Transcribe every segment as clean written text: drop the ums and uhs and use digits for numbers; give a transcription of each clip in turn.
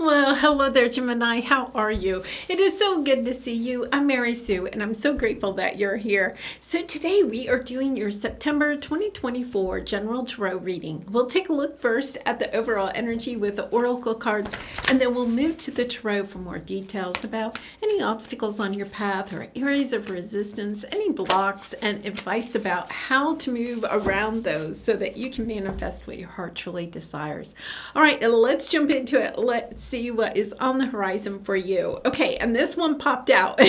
Well, hello there, Gemini. How are you? It is so good to see you. I'm Mary Sue, and I'm so grateful that you're here. So today we are doing your September 2024 General Tarot reading. We'll take a look first at the overall energy with the oracle cards, and then we'll move to the tarot for more details about any obstacles on your path or areas of resistance, any blocks, and advice about how to move around those so that you can manifest what your heart truly desires. All right, let's jump into it. Let's see what is on the horizon for you. Okay, and this one popped out.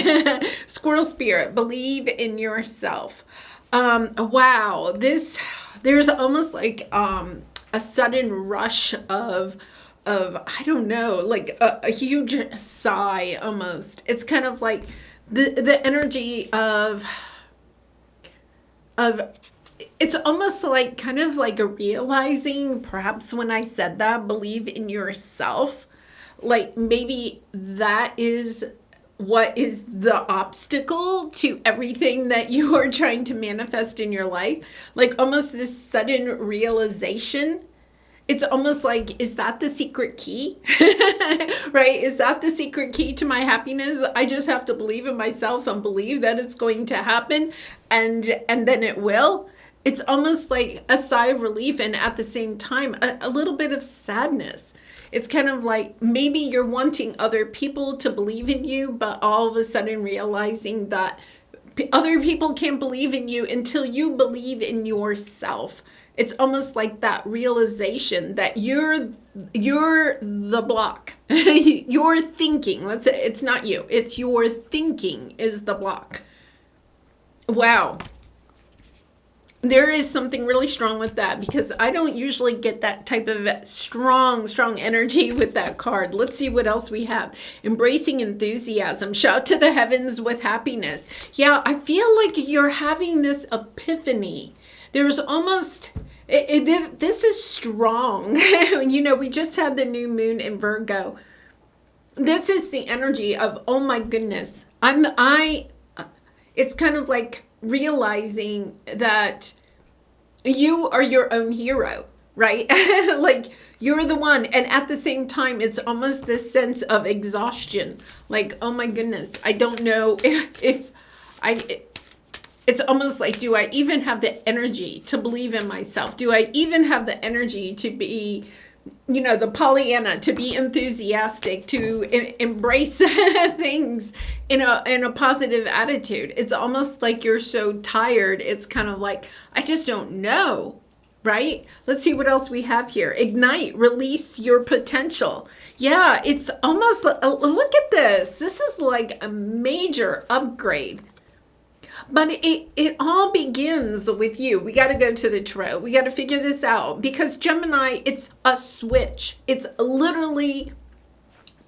Squirrel Spirit, believe in yourself. Wow, there's almost like a sudden rush of I don't know, like a huge sigh almost. It's kind of like the energy of it's almost like kind of like a realizing, perhaps when I said that, believe in yourself, like maybe that is what is the obstacle to everything that you are trying to manifest in your life. Like almost this sudden realization. It's almost like, is that the secret key? Right? Is that the secret key to my happiness? I just have to believe in myself and believe that it's going to happen, and then it will. It's almost like a sigh of relief, and at the same time, a little bit of sadness. It's kind of like maybe you're wanting other people to believe in you, but all of a sudden realizing that other people can't believe in you until you believe in yourself. It's almost like that realization that you're the block. Your thinking, let's say it's not you, it's your thinking is the block. Wow. There is something really strong with that, because I don't usually get that type of strong energy with that card. Let's see what else we have. Embracing enthusiasm. Shout to the heavens with happiness. Yeah, I feel like you're having this epiphany. There's almost, this is strong. You know, we just had the new moon in Virgo. This is the energy of, oh my goodness. It's kind of like realizing that you are your own hero, right? Like you're the one. And at the same time, it's almost this sense of exhaustion. Like, oh my goodness, I don't know it's almost like, do I even have the energy to believe in myself? Do I even have the energy to be, you know, the Pollyanna, to be enthusiastic, to embrace things in a positive attitude? It's almost like you're so tired. It's kind of like, I just don't know, right? Let's see what else we have here. Ignite, release your potential. Yeah, it's almost, look at this. This is like a major upgrade. But it all begins with you. We got to go to the tarot. We got to figure this out, because Gemini, it's a switch. It's literally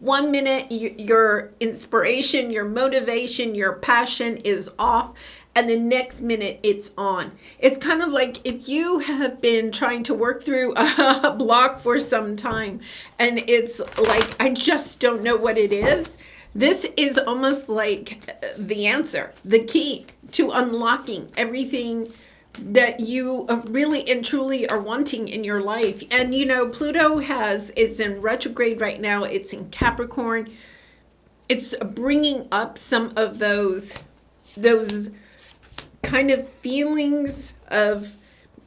1 minute your inspiration, your motivation, your passion is off, and the next minute it's on. It's kind of like if you have been trying to work through a block for some time and it's like, I just don't know what it is. This is almost like the answer, the key to unlocking everything that you really and truly are wanting in your life. And you know, Pluto is in retrograde right now. It's in Capricorn. It's bringing up some of those kind of feelings of,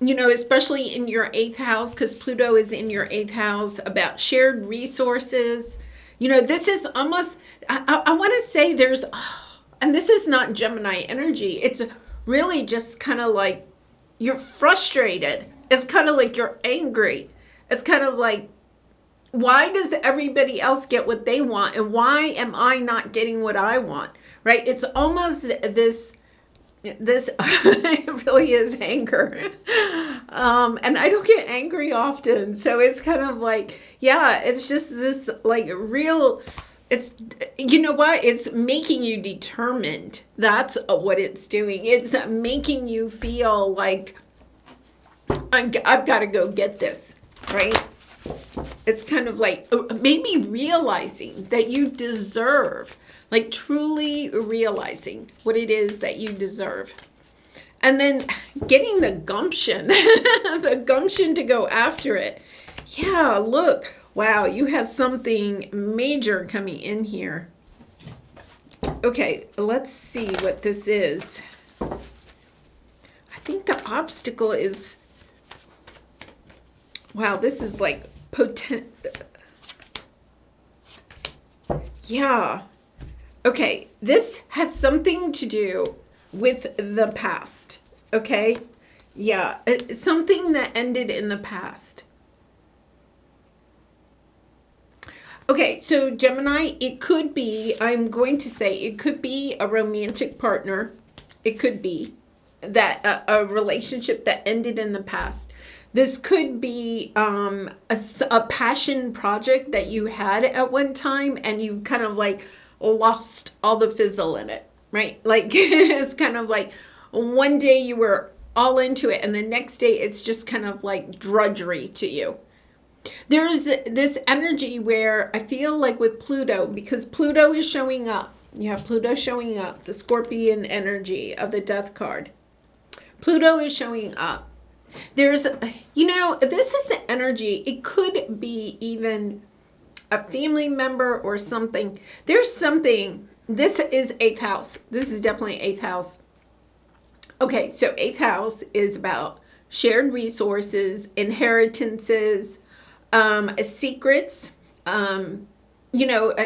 you know, especially in your 8th house, because Pluto is in your 8th house, about shared resources. You know, this is almost, I want to say there's, and this is not Gemini energy. It's really just kind of like you're frustrated. It's kind of like you're angry. It's kind of like, why does everybody else get what they want? And why am I not getting what I want? Right? It's almost this it really is anger. And I don't get angry often. So it's kind of like, yeah, it's just this like real, it's, you know what? It's making you determined. That's what it's doing. It's making you feel like I've got to go get this, right? It's kind of like maybe realizing that you deserve, like truly realizing what it is that you deserve. And then getting the gumption, the gumption to go after it. Yeah, look, Wow, you have something major coming in here. Okay, let's see what this is. I think the obstacle is, wow, this is like potent. Yeah. Okay, this has something to do with the past. Okay? Yeah, something that ended in the past. Okay, so Gemini, it could be, I'm going to say, it could be a romantic partner. It could be that a relationship that ended in the past. This could be a passion project that you had at one time and you've kind of like lost all the fizzle in it, right? Like it's kind of like one day you were all into it and the next day it's just kind of like drudgery to you. There's this energy where I feel like with Pluto, because Pluto is showing up. You have Pluto showing up, the Scorpion energy of the Death card. Pluto is showing up. There's, this is the energy. It could be even a family member or something. There's something. This is 8th house. This is definitely 8th house. Okay, so 8th house is about shared resources, inheritances, secrets,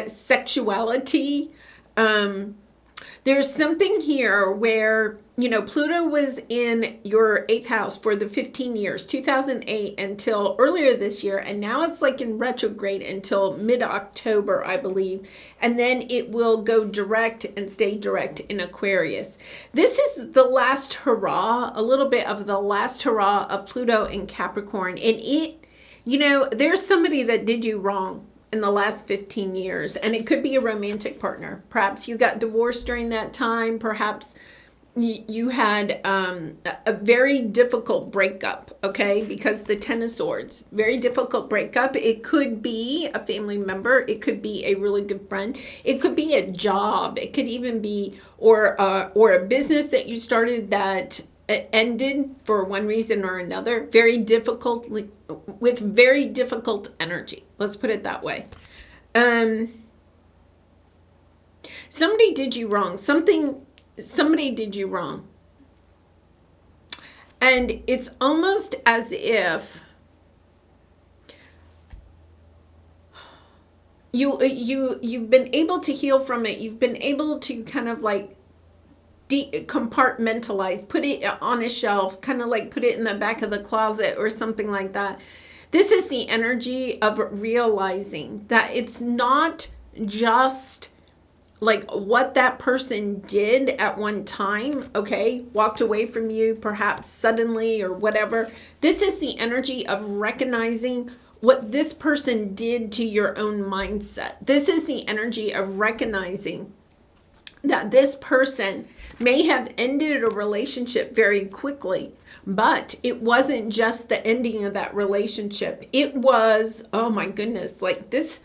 sexuality. There's something here where, Pluto was in your 8th house for the 15 years, 2008 until earlier this year. And now it's like in retrograde until mid-October, I believe. And then it will go direct and stay direct in Aquarius. This is the last hurrah, a little bit of the last hurrah of Pluto in Capricorn. And there's somebody that did you wrong in the last 15 years. And it could be a romantic partner. Perhaps you got divorced during that time. Perhaps you had a very difficult breakup, okay? Because the 10 of Swords, very difficult breakup. It could be a family member. It could be a really good friend. It could be a job. It could even be, or a business that you started that ended for one reason or another. Very difficult, with very difficult energy. Let's put it that way. Somebody did you wrong. Somebody did you wrong. And it's almost as if you've been able to heal from it. You've been able to kind of like compartmentalize, put it on a shelf, kind of like put it in the back of the closet or something like that. This is the energy of realizing that it's not just like what that person did at one time, okay, walked away from you perhaps suddenly or whatever. This is the energy of recognizing what this person did to your own mindset. This is the energy of recognizing that this person may have ended a relationship very quickly, but it wasn't just the ending of that relationship. It was, oh my goodness, like this.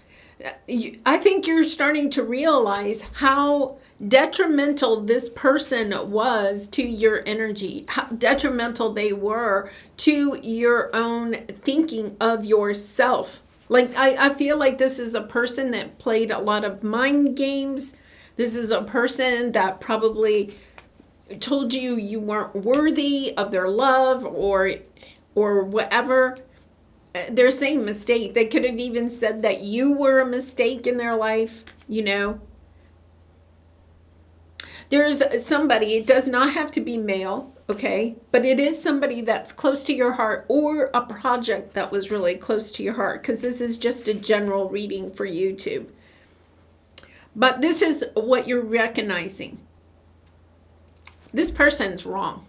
I think you're starting to realize how detrimental this person was to your energy, how detrimental they were to your own thinking of yourself. Like, I feel like this is a person that played a lot of mind games. This is a person that probably told you you weren't worthy of their love or whatever. They're saying mistake. They could have even said that you were a mistake in their life, There's somebody, it does not have to be male, okay? But it is somebody that's close to your heart or a project that was really close to your heart, because this is just a general reading for YouTube. But this is what you're recognizing. This person's wrong.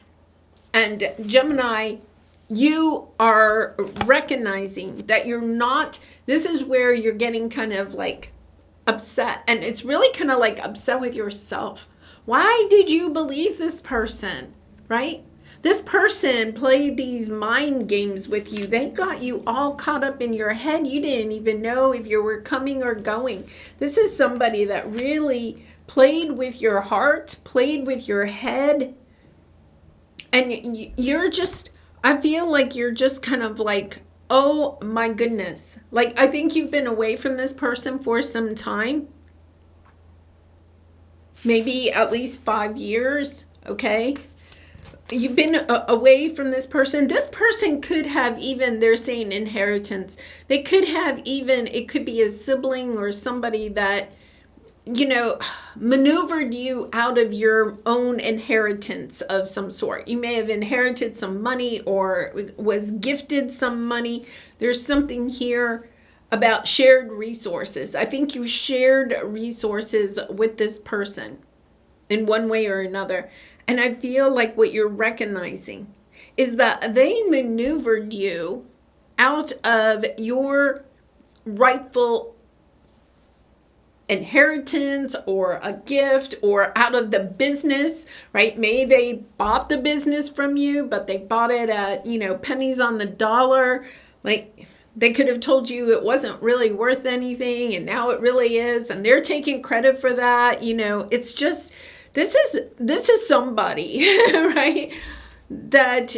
And Gemini, you are recognizing that you're not, this is where you're getting kind of like upset. And it's really kind of like upset with yourself. Why did you believe this person, right? This person played these mind games with you. They got you all caught up in your head. You didn't even know if you were coming or going. This is somebody that really played with your heart, played with your head. And you're just, I feel like you're just kind of like oh my goodness. Like, I think you've been away from this person for some time. Maybe at least 5 years, okay? You've been away from this person. This person could have even, they're saying inheritance. They could have even, it could be a sibling or somebody that, maneuvered you out of your own inheritance of some sort. You may have inherited some money or was gifted some money. There's something here about shared resources. I think you shared resources with this person in one way or another. And I feel like what you're recognizing is that they maneuvered you out of your rightful inheritance or a gift or out of the business, right? Maybe they bought the business from you, but they bought it at, pennies on the dollar. Like, they could have told you it wasn't really worth anything, and now it really is, and they're taking credit for that. It's just, this is somebody, right? That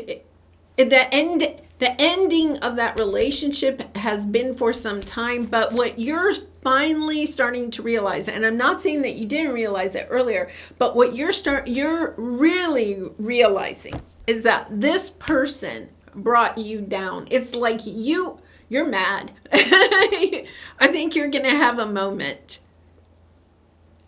the ending of that relationship has been for some time, but what you're finally starting to realize, and I'm not saying that you didn't realize it earlier, but what you're really realizing is that this person brought you down. It's like you're mad. I think you're going to have a moment.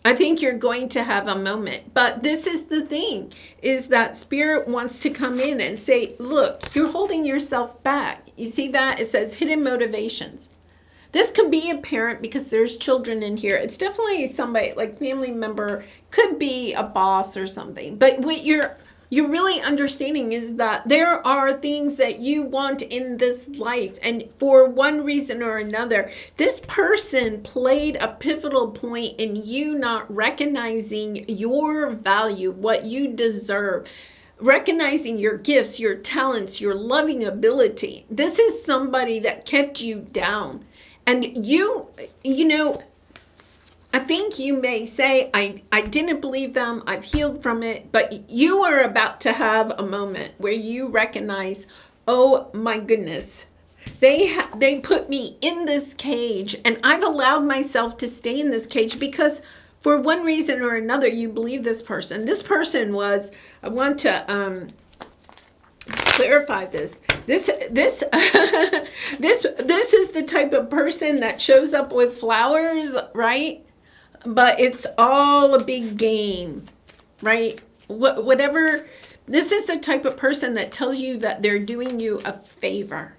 I think you're going to have a moment. But this is the thing, is that Spirit wants to come in and say, look, you're holding yourself back. You see that? It says hidden motivations. This could be a parent because there's children in here. It's definitely somebody, like family member, could be a boss or something. But what you're really understanding is that there are things that you want in this life. And for one reason or another, this person played a pivotal point in you not recognizing your value, what you deserve, recognizing your gifts, your talents, your loving ability. This is somebody that kept you down. And I think you may say, I didn't believe them, I've healed from it, but you are about to have a moment where you recognize, oh my goodness, they put me in this cage, and I've allowed myself to stay in this cage because for one reason or another, you believe this person. This person was, I want to clarify this. This is the type of person that shows up with flowers, right? But it's all a big game, right? Whatever. This is the type of person that tells you that they're doing you a favor.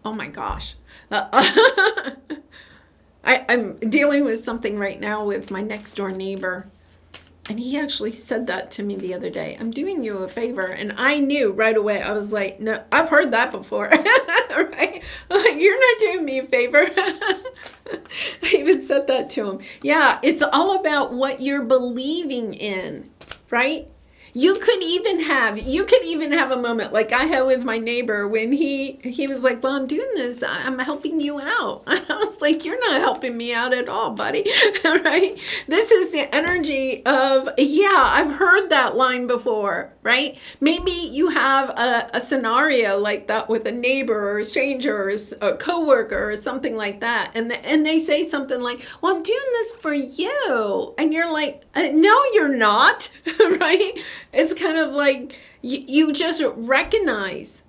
Oh my gosh. I'm dealing with something right now with my next door neighbor. And he actually said that to me the other day. I'm doing you a favor. And I knew right away. I was like, no, I've heard that before. Right? I'm like, you're not doing me a favor. I even said that to him. Yeah, it's all about what you're believing in, right? You could even have a moment like I had with my neighbor when he was like, well, I'm doing this. I'm helping you out. And I was like, you're not helping me out at all, buddy. Right? This is the energy of, yeah, I've heard that line before, right? Maybe you have a scenario like that with a neighbor or a stranger or a coworker or something like that. And they say something like, well, I'm doing this for you. And you're like, no, you're not, right? It's kind of like you just recognize,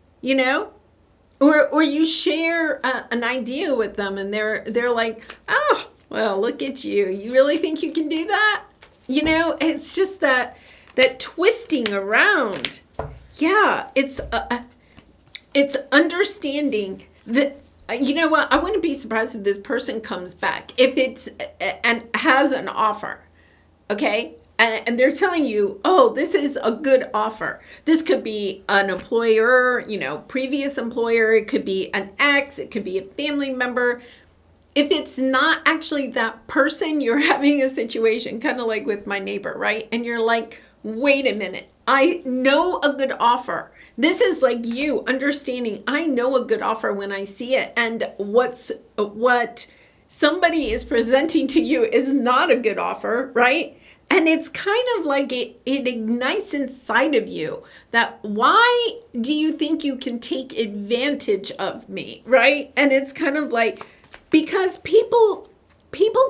or you share an idea with them and they're like, oh, well, look at you. You really think you can do that? It's just that twisting around. Yeah, it's understanding that, you know what? I wouldn't be surprised if this person comes back, if it's and has an offer, okay? And they're telling you, oh, this is a good offer. This could be an employer, previous employer. It could be an ex. It could be a family member. If it's not actually that person, you're having a situation kind of like with my neighbor, right? And you're like, wait a minute. I know a good offer. This is like you understanding, I know a good offer when I see it. And what somebody is presenting to you is not a good offer, right? And it's kind of like it ignites inside of you that why do you think you can take advantage of me, right? And it's kind of like, because people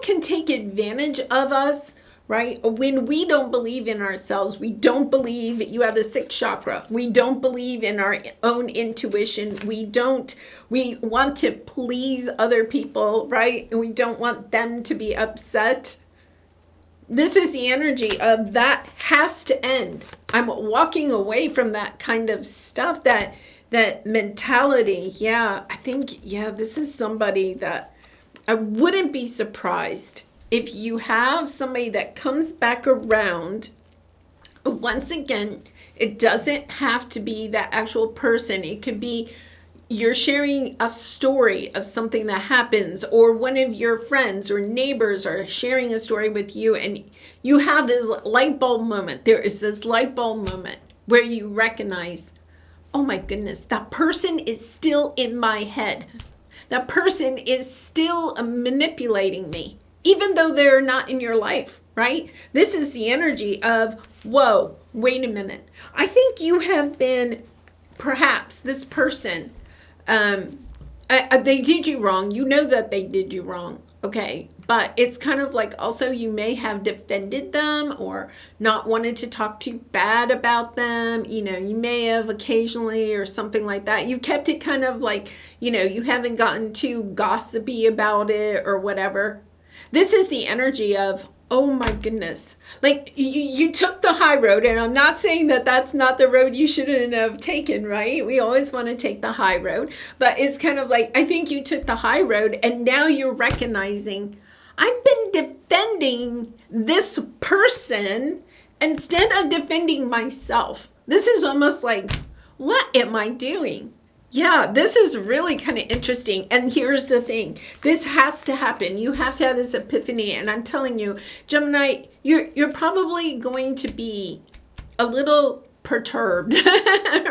can take advantage of us, right? When we don't believe in ourselves, we don't believe you have the sixth chakra. We don't believe in our own intuition. We want to please other people, right? And we don't want them to be upset. This is the energy of that has to end. I'm walking away from that kind of stuff, that mentality. Yeah, I think, this is somebody that I wouldn't be surprised if you have somebody that comes back around. Once again, it doesn't have to be that actual person. It could be you're sharing a story of something that happens, or one of your friends or neighbors are sharing a story with you, and you have this light bulb moment. There is this light bulb moment where you recognize, oh my goodness, that person is still in my head. That person is still manipulating me, even though they're not in your life, right? This is the energy of, whoa, wait a minute. I think you have been, perhaps this person, they did you wrong. You know that they did you wrong. Okay. But it's kind of like also you may have defended them or not wanted to talk too bad about them. You know, you may have occasionally or something like that. You've kept it kind of like, you haven't gotten too gossipy about it or whatever. This is the energy of, oh my goodness. Like you took the high road, and I'm not saying that that's not the road you shouldn't have taken, right? We always want to take the high road, but it's kind of like, I think you took the high road and now you're recognizing I've been defending this person instead of defending myself. This is almost like, what am I doing? Yeah, this is really kind of interesting. And here's the thing. This has to happen. You have to have this epiphany. And I'm telling you, Gemini, you're probably going to be a little perturbed,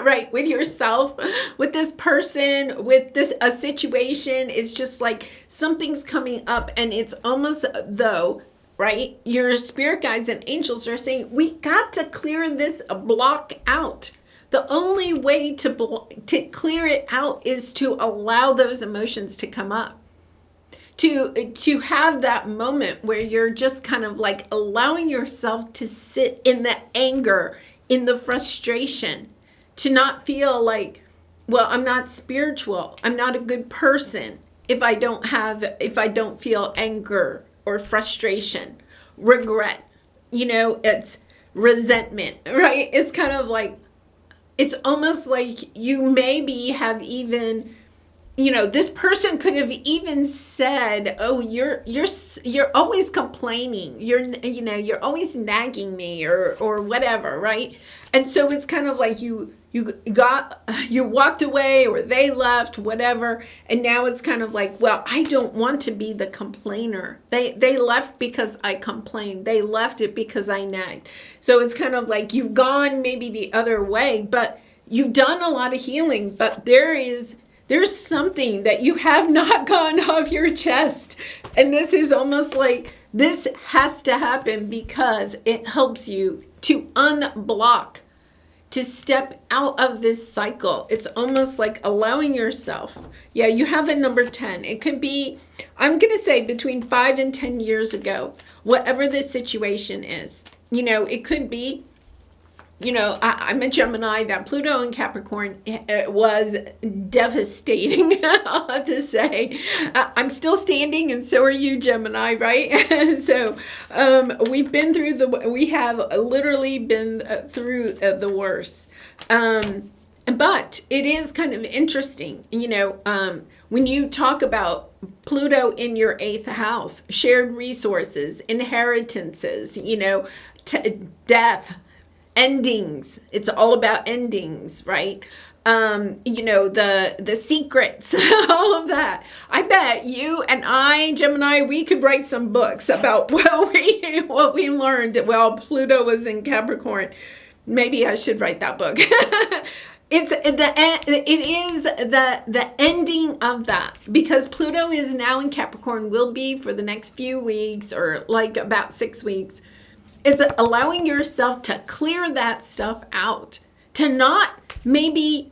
right? With yourself, with this person, with a situation. It's just like something's coming up, and it's almost though, right? Your spirit guides and angels are saying, we got to clear this block out. The only way to clear it out is to allow those emotions to come up. To have that moment where you're just kind of like allowing yourself to sit in the anger, in the frustration, to not feel like, well, I'm not spiritual. I'm not a good person if I don't feel anger or frustration, regret. It's resentment, right? It's kind of like, it's almost like you maybe have even, this person could have even said, "Oh, you're always complaining. You're always nagging me or whatever, right?" And so it's kind of like you walked away, or they left, whatever, and now it's kind of like, well, I don't want to be the complainer. They left because I complained. They left it because I nagged. So it's kind of like you've gone maybe the other way, but you've done a lot of healing, but there's something that you have not gone off your chest. And this is almost like this has to happen because it helps you to unblock, to step out of this cycle. It's almost like allowing yourself. Yeah, you have the number 10. It could be, I'm going to say between 5 and 10 years ago, whatever the situation is. It could be, I'm a Gemini. That Pluto in Capricorn was devastating, I'll have to say. I'm still standing, and so are you, Gemini, right? So we have literally been through the worst. But it is kind of interesting, when you talk about Pluto in your 8th house, shared resources, inheritances, death, endings. It's all about endings, right? The secrets, all of that. I bet you and I, Gemini, we could write some books about what we learned while Pluto was in Capricorn. Maybe I should write that book. It is the ending of that, because Pluto is now in Capricorn, will be for the next few weeks, or like about 6 weeks. It's allowing yourself to clear that stuff out, to not maybe.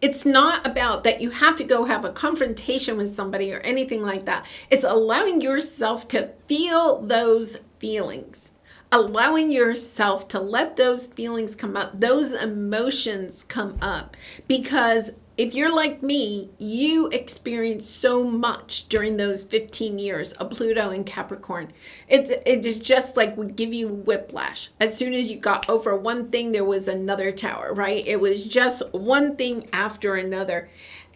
It's not about that you have to go have a confrontation with somebody or anything like that. It's allowing yourself to feel those feelings, allowing yourself to let those feelings come up, those emotions come up. Because if you're like me, you experienced so much during those 15 years of Pluto and Capricorn. It is just like would give you whiplash. As soon as you got over one thing, there was another tower, right? It was just one thing after another.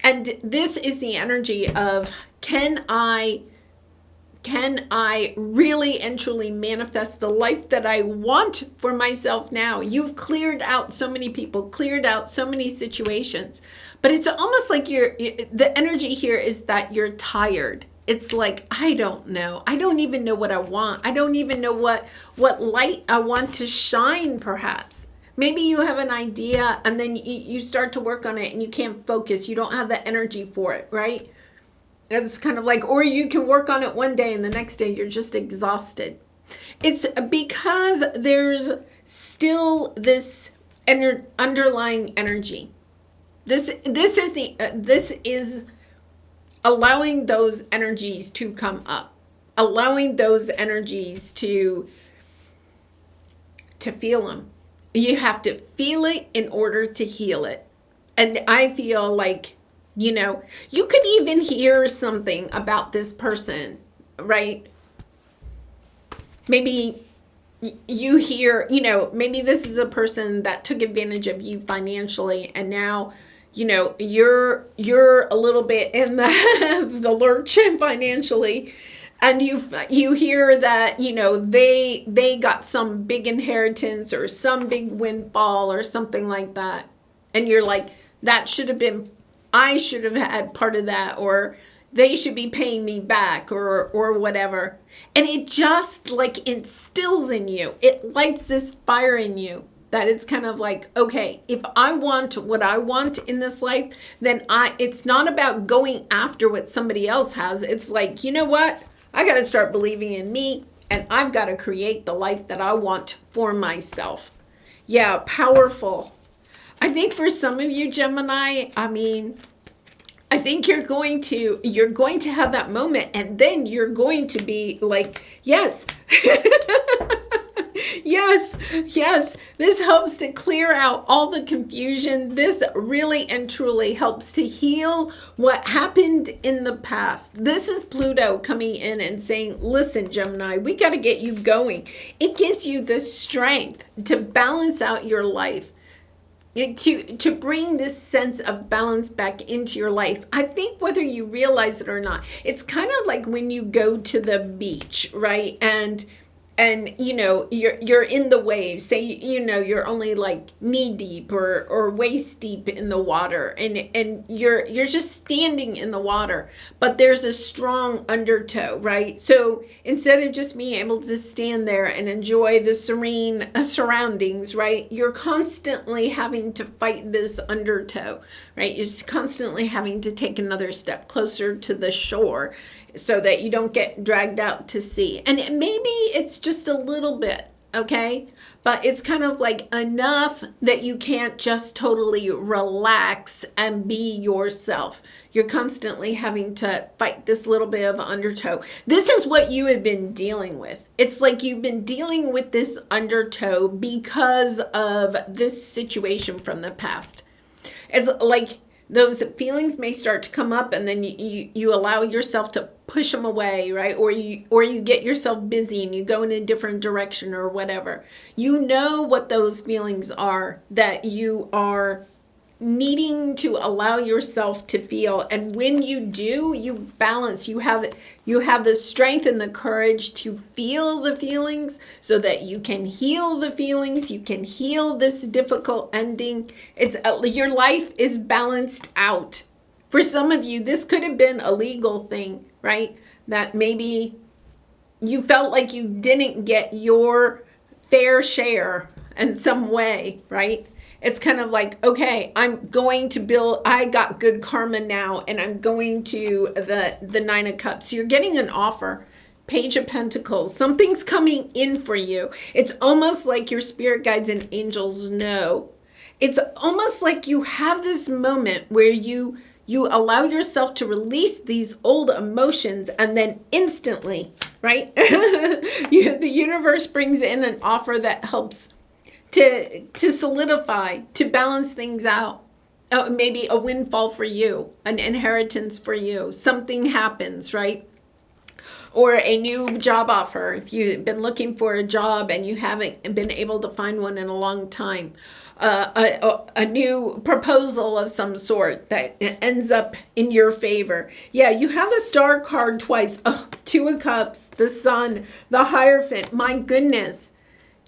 And this is the energy of, can I really and truly manifest the life that I want for myself now? You've cleared out so many people, cleared out so many situations, but it's almost like the energy here is that you're tired. It's like, I don't know. I don't even know what I want. I don't even know what light I want to shine, perhaps. Maybe you have an idea and then you start to work on it and you can't focus. You don't have the energy for it, right? It's kind of like, or you can work on it one day and the next day you're just exhausted. It's because there's still this underlying energy. This is allowing those energies to come up, allowing those energies to feel them. You have to feel it in order to heal it. And I feel like, you could even hear something about this person, right? Maybe you hear, maybe this is a person that took advantage of you financially, and now, you're a little bit in the lurch financially, and you hear that, they got some big inheritance or some big windfall or something like that, and you're like, I should have had part of that, or they should be paying me back, or whatever. And it just like instills in you, it lights this fire in you that it's kind of like, okay, if I want what I want in this life, then it's not about going after what somebody else has. It's like, you know what? I got to start believing in me, and I've got to create the life that I want for myself. Yeah, powerful. I think for some of you, Gemini, I think you're going to have that moment, and then you're going to be like, yes, yes, this helps to clear out all the confusion. This really and truly helps to heal what happened in the past. This is Pluto coming in and saying, listen, Gemini, we got to get you going. It gives you the strength to balance out your life, to bring this sense of balance back into your life. I think whether you realize it or not, it's kind of like when you go to the beach, right? And you're in the waves, say, you're only like knee deep or waist deep in the water, and you're just standing in the water, but there's a strong undertow, right? So instead of just being able to stand there and enjoy the serene surroundings, right, you're constantly having to fight this undertow, right? You're just constantly having to take another step closer to the shore so that you don't get dragged out to sea. And maybe it's just a little bit, okay? But it's kind of like enough that you can't just totally relax and be yourself. You're constantly having to fight this little bit of undertow. This is what you have been dealing with. It's like you've been dealing with this undertow because of this situation from the past. It's like those feelings may start to come up, and then you allow yourself to push them away, right? Or you get yourself busy and you go in a different direction or whatever. You know what those feelings are that you are needing to allow yourself to feel. And when you do, you balance. You have the strength and the courage to feel the feelings so that you can heal the feelings. You can heal this difficult ending. Your life is balanced out. For some of you, this could have been a legal thing, right? That maybe you felt like you didn't get your fair share in some way, right? It's kind of like, okay, I'm going to build, I got good karma now, and I'm going to the Nine of Cups. You're getting an offer. Page of Pentacles. Something's coming in for you. It's almost like your spirit guides and angels know. It's almost like you have this moment where you allow yourself to release these old emotions, and then instantly, right? The universe brings in an offer that helps to solidify, to balance things out. Maybe a windfall for you, an inheritance for you. Something happens, right? Or a new job offer. If you've been looking for a job and you haven't been able to find one in a long time. A new proposal of some sort that ends up in your favor. Yeah, you have the Star card twice. Oh, Two of Cups, the Sun, the Hierophant. My goodness.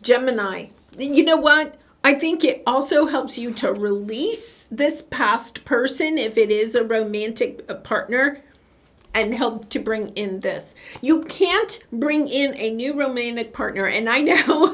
Gemini. You know what? I think it also helps you to release this past person if it is a romantic partner, and help to bring in this. You can't bring in a new romantic partner. And I know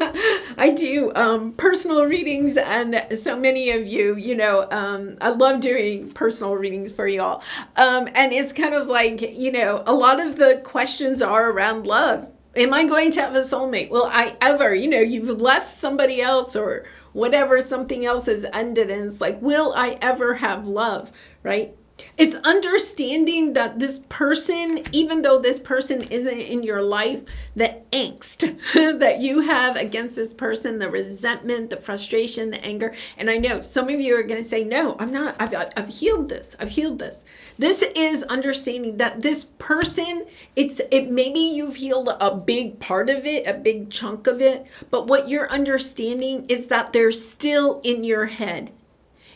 I do personal readings, and so many of you, I love doing personal readings for y'all. And it's kind of like, a lot of the questions are around love. Am I going to have a soulmate? Will I ever, you've left somebody else or whatever, something else has ended, and it's like, will I ever have love, right? It's understanding that this person, even though this person isn't in your life, the angst that you have against this person, the resentment, the frustration, the anger. And I know some of you are going to say, no, I'm not. I've healed this. I've healed this. This is understanding that this person, maybe you've healed a big part of it, a big chunk of it. But what you're understanding is that they're still in your head.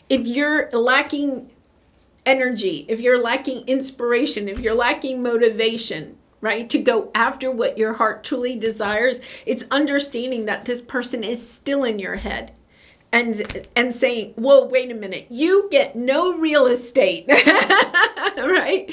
If you're lacking energy, if you're lacking inspiration, if you're lacking motivation, right, to go after what your heart truly desires, it's understanding that this person is still in your head and saying, whoa, wait a minute, you get no real estate, right?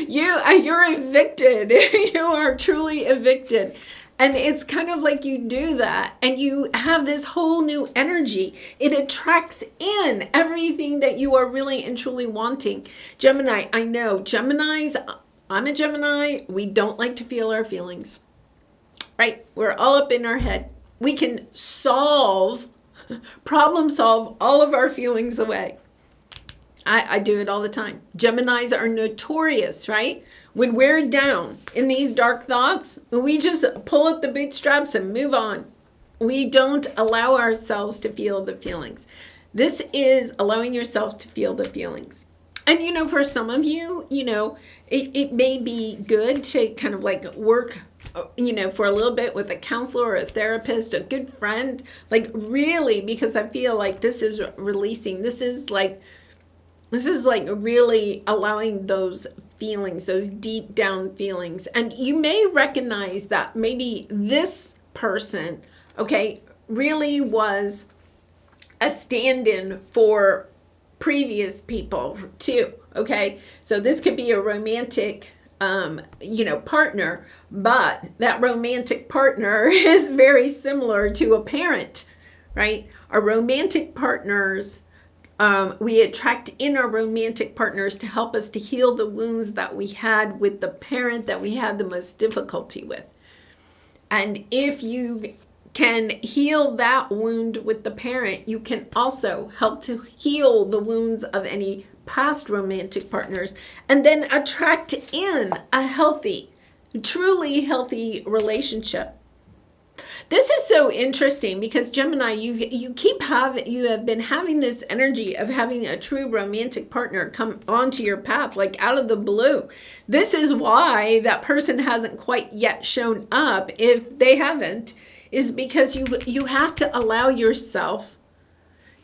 You're evicted. You are truly evicted. And it's kind of like you do that and you have this whole new energy. It attracts in everything that you are really and truly wanting. Gemini, I know Geminis, I'm a Gemini. We don't like to feel our feelings, right? We're all up in our head. We can problem solve all of our feelings away. I do it all the time. Geminis are notorious, right? When we're down in these dark thoughts, we just pull up the bootstraps and move on. We don't allow ourselves to feel the feelings. This is allowing yourself to feel the feelings. And, for some of you, it may be good to kind of like work, for a little bit with a counselor or a therapist, a good friend, like really, because I feel like this is releasing. This is like really allowing those feelings, those deep down feelings. And you may recognize that maybe this person, okay, really was a stand-in for previous people too, okay? So this could be a romantic, partner, but that romantic partner is very similar to a parent, right? Our romantic partners, we attract in our romantic partners to help us to heal the wounds that we had with the parent that we had the most difficulty with. And if you can heal that wound with the parent, you can also help to heal the wounds of any past romantic partners and then attract in a healthy, truly healthy relationship. This is so interesting because Gemini, you have been having this energy of having a true romantic partner come onto your path like out of the blue. This is why that person hasn't quite yet shown up. If they haven't, is because you have to allow yourself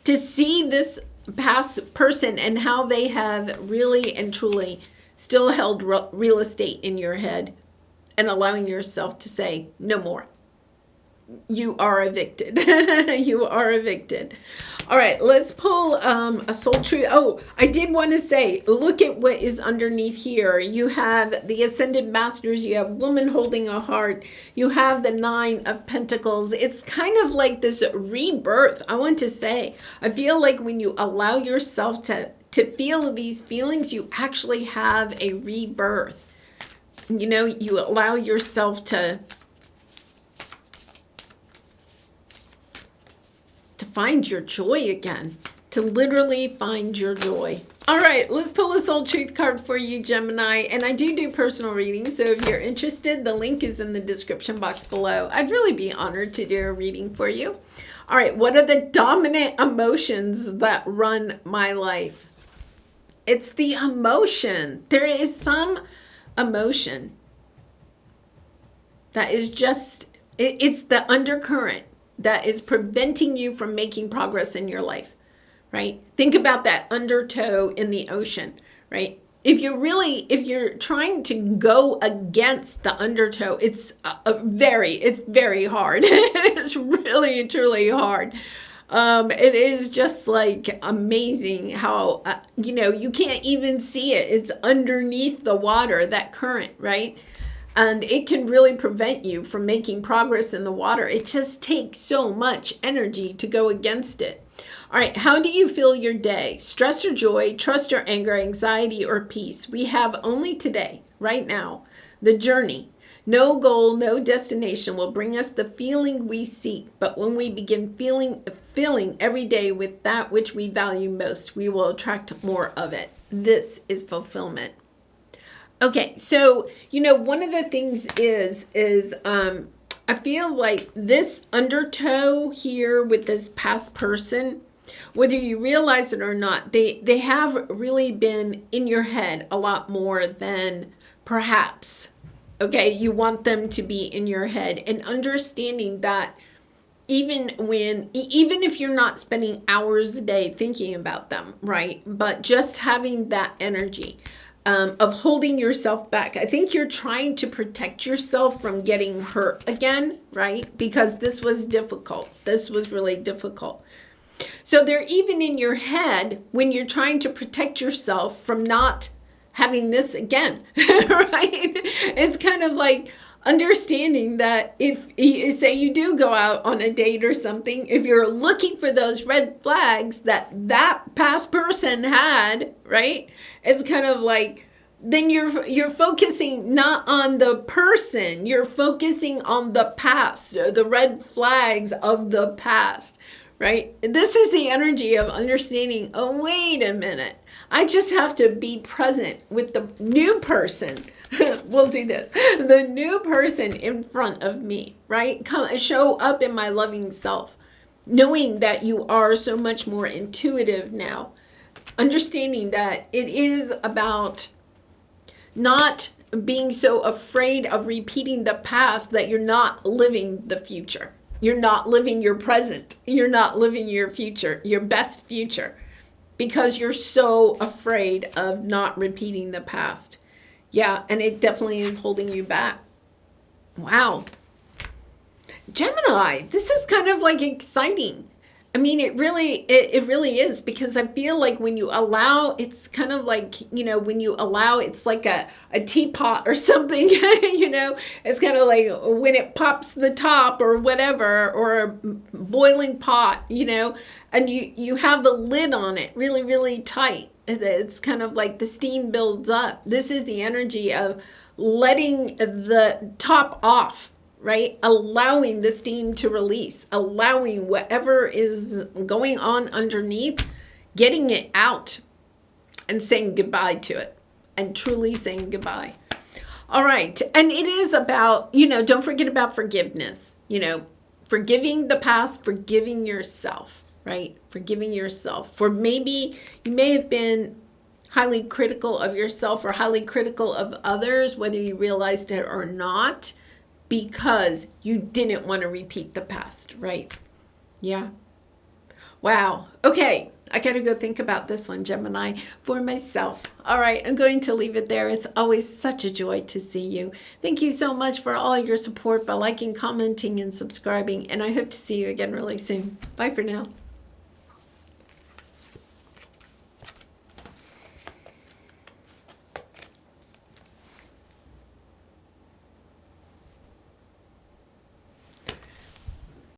to see this past person and how they have really and truly still held real estate in your head, and allowing yourself to say no more. You are evicted. You are evicted. All right, let's pull a soul truth. Oh, I did want to say, look at what is underneath here. You have the Ascended Masters. You have woman holding a heart. You have the Nine of Pentacles. It's kind of like this rebirth. I want to say, I feel like when you allow yourself to feel these feelings, you actually have a rebirth. you know, you allow yourself to find your joy again, to literally find your joy. All right, let's pull a soul truth card for you, Gemini. And I do personal readings, so if you're interested, the link is in the description box below. I'd really be honored to do a reading for you. All right, what are the dominant emotions that run my life? It's the emotion. There is some emotion that is just, it's the undercurrent that is preventing you from making progress in your life, right? Think about that undertow in the ocean, right? If you're trying to go against the undertow, it's very hard. It's really, truly hard. It is just like amazing how, you know, you can't even see it. It's underneath the water, that current, right? And it can really prevent you from making progress in the water. It just takes so much energy to go against it. All right, how do you feel your day? Stress or joy, trust or anger, anxiety or peace? We have only today, right now, the journey. No goal, no destination will bring us the feeling we seek. But when we begin feeling every day with that which we value most, we will attract more of it. This is fulfillment. Okay, so, you know, one of the things is I feel like this undertow here with this past person, whether you realize it or not, they have really been in your head a lot more than perhaps, okay, you want them to be in your head, and understanding that even if you're not spending hours a day thinking about them, right? But just having that energy of holding yourself back. I think you're trying to protect yourself from getting hurt again, right? Because this was difficult. This was really difficult. So they're even in your head when you're trying to protect yourself from not having this again, right? It's kind of like understanding that if, say you do go out on a date or something, if you're looking for those red flags that past person had, right? It's kind of like, then you're focusing not on the person, you're focusing on the past, the red flags of the past, right? This is the energy of understanding, oh, wait a minute. I just have to be present with the new person. We'll do this. The new person in front of me, right? Show up in my loving self, knowing that you are so much more intuitive now. Understanding that it is about not being so afraid of repeating the past that you're not living the future. You're not living your present. You're not living your future, your best future, because you're so afraid of not repeating the past. Yeah, and it definitely is holding you back. Wow. Gemini, this is kind of like exciting. I mean, it really is, because I feel like when you allow, it's kind of like, you know, when you allow, it's like a teapot or something, you know, it's kind of like when it pops the top or whatever, or a boiling pot, you know, and you have the lid on it really, really tight. It's kind of like the steam builds up. This is the energy of letting the top off, right? Allowing the steam to release, allowing whatever is going on underneath, getting it out and saying goodbye to it, and truly saying goodbye. All right. And it is about, you know, don't forget about forgiveness, you know, forgiving the past, forgiving yourself, right? Forgiving yourself for maybe you may have been highly critical of yourself or highly critical of others, whether you realized it or not, because you didn't want to repeat the past, right? Yeah. Wow. Okay. I got to go think about this one, Gemini, for myself. All right. I'm going to leave it there. It's always such a joy to see you. Thank you so much for all your support by liking, commenting, and subscribing. And I hope to see you again really soon. Bye for now.